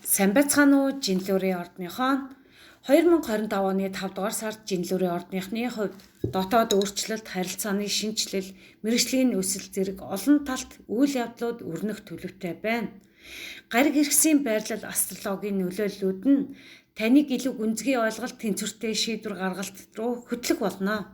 Сайн байцгаана уу Жинлүүрийн ордныхоо 2025 оны 5 дугаар сард Жинлүүрийн ордныхны хувьд дотоод өөрчлөлт, харилцааны шинжилэл, мэргэжлийн өсөл зэрэг олон талт үйл явдлууд өрнөх төлөвтэй байна. Гариг хэрэгсийн байрлал астрологийн нөлөөллүүд нь таныг илүү гүнзгий ойлголт, тэнцвэртэй шийдвэр гаргалт руу хөтлөх болно.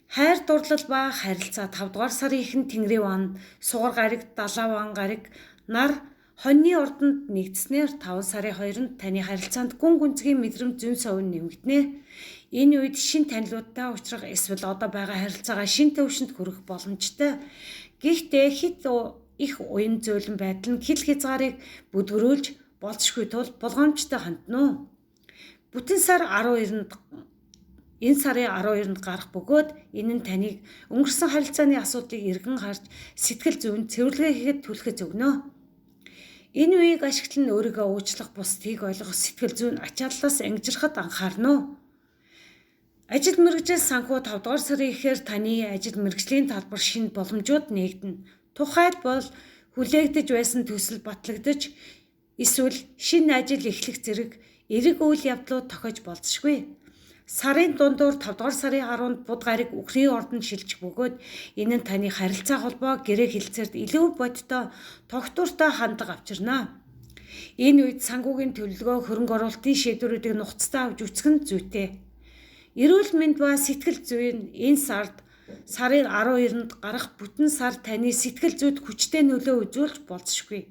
Хайр дурлал ба харилцаа 5 дугаар сарын ихэнх Тэнгэрийн ван, сугар гариг, далаа ван гариг нар хоньны ордонд нэгдснээр 5 сарын 2-нд таны харилцаанд гүн гүнзгий мэдрэмж зүйн совин нэмэгдэнэ. Энэ үед шин танилуудтай уулзрах эсвэл одоо байгаа харилцаагаа шин төвшөнд хүрэх боломжтой. Гэхдээ хит их уян зөөлөн байдал нь хил хязгаарыг бүдгөрүүлж болцшгүй тул болгоомжтой хандна уу. Бүтэн сар 12-нд энэ сарын 12-нд гарах бөгөөд энэ нь таныг өнгөрсөн харилцааны асуудлыг эргэн харж сэтгэл зүйн цэвэрлэгээ хийхэд түлхэж өгнө. Энэ үеийг ашиглан өөрийгөө уучлах, бусдыг ойлгох, сэтгэл зүйн ачааллаас ангижрахад анхаарна. Ажил мэргэжил санхүү 5 дугаар сарын ихээр таны ажил мэргэжлийн талбар шинэ боломжууд нээгдэнэ. Тухайлбал хүлээгдэж байсан төсөл батлагдаж эсвэл шинэ ажил эхлэх зэрэг эерэг үйл явдлууд тохиож болзошгүй. Сарын дундуур 5 дугаар сарын 10-нд буд гариг үхрийн ордонд шилжих бөгөөд энэ нь таны харилцаа холбоо гэрээ хэлцээрд илүү бодтой, тогтвортой хандлага авчирна. Энэ үед санхүүгийн төлөвлөгөө, хөрөнгө оруулалтын шийдвэрүүдийг нухацтай авч үцэх нь зүйтэй. Эрүүл мэнд ба сэтгэл зүйн энэ сарын 12-нд гарах бүтэн сар таны сэтгэл зүйд хүчтэй нөлөө үзүүлж болзошгүй.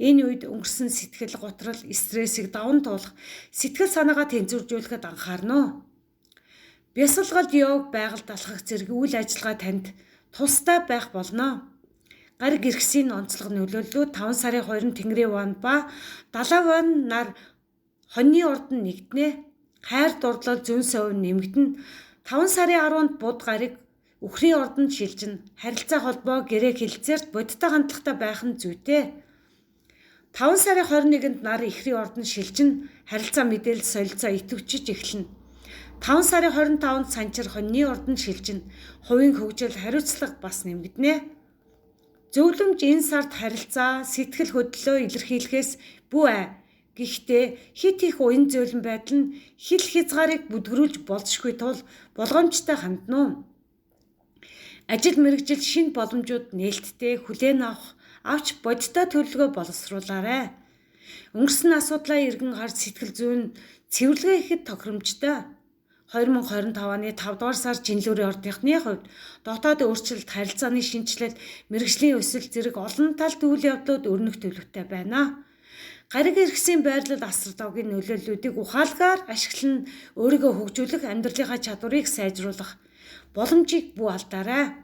Энэ үед өнгөрсөн сэтгэл готрол, стрессийг даван туулах, сэтгэл санаагаа тэнцвэржүүлэхэд анхаарна. Бясалгалд йог, байгальд алхах зэрэг үйл ажиллагаа танд тустай байх болно. Гариг иргэсийн онцлог нөлөөллүүд 5 сарын 2-нд Тэнгэрийн ван ба далаа ван нар хоньны ордонд нэгдэнэ. Хайр дурлал зүйн совин нэмэгдэнэ. 5 сарын 10-нд буд гариг үхрийн ордонд шилжинэ. Харилцаа холбоо гэрээ хэлцээрд бодтой хандлагатай байх нь зүйтэй. 5 сарын 21-нд нар ихрийн ордонд шилжинэ. Харилцаа мэдээлэл солилцоо идэвхжиж эхэлнэ. 5 сарын 25-нд санчир хоньны ордонд шилжинэ. Хувийн хөгжил, хариуцлага бас нэмэгдэнэ. Зөвлөмж энэ сард харилцаа, сэтгэл хөдлөлөө илэрхийлэхээс бүү ай. Гэхдээ хит их уян зөөлөн байдал нь хил хязгаарыг бүдгөрүүлж болзошгүй тул болгоомжтой хандна. Ажил мэргэжил шинэ боломжууд нээлттэй хүлээн авч бодтой төлөвлөгөө боловсруулаарай. Өнгөрсөн асуудлаа эргэн харж сэтгэл зүйн цэвэрлэгээ хийхэд тохиромжтой. 2025 оны 5 дугаар сар Жинлүүрийн ордныхны хувьд дотоод өөрчлөлт, харилцааны шинжилэл, мэргэжлийн өсөл зэрэг олон талт үйл явдлууд өрнөх төлөвтэй байна. Гариг иргэсийн байрлал астрологийн нөлөөллүүдийг ухаалгаар ашиглан өөрийгөө хөгжүүлэх, амьдралынхаа чадварыг сайжруулах боломжийг бүү алдаарай.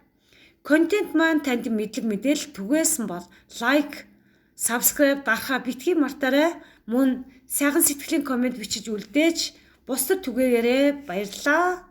Контент маань танд мэдлэг мэдээлэл түгээсэн бол лайк, subscribe дарахаа битгий мартаарай. Мөн сайхан сэтгэлийн комент бичиж үлдээж бусдад түгээгээрэй. Баярлалаа.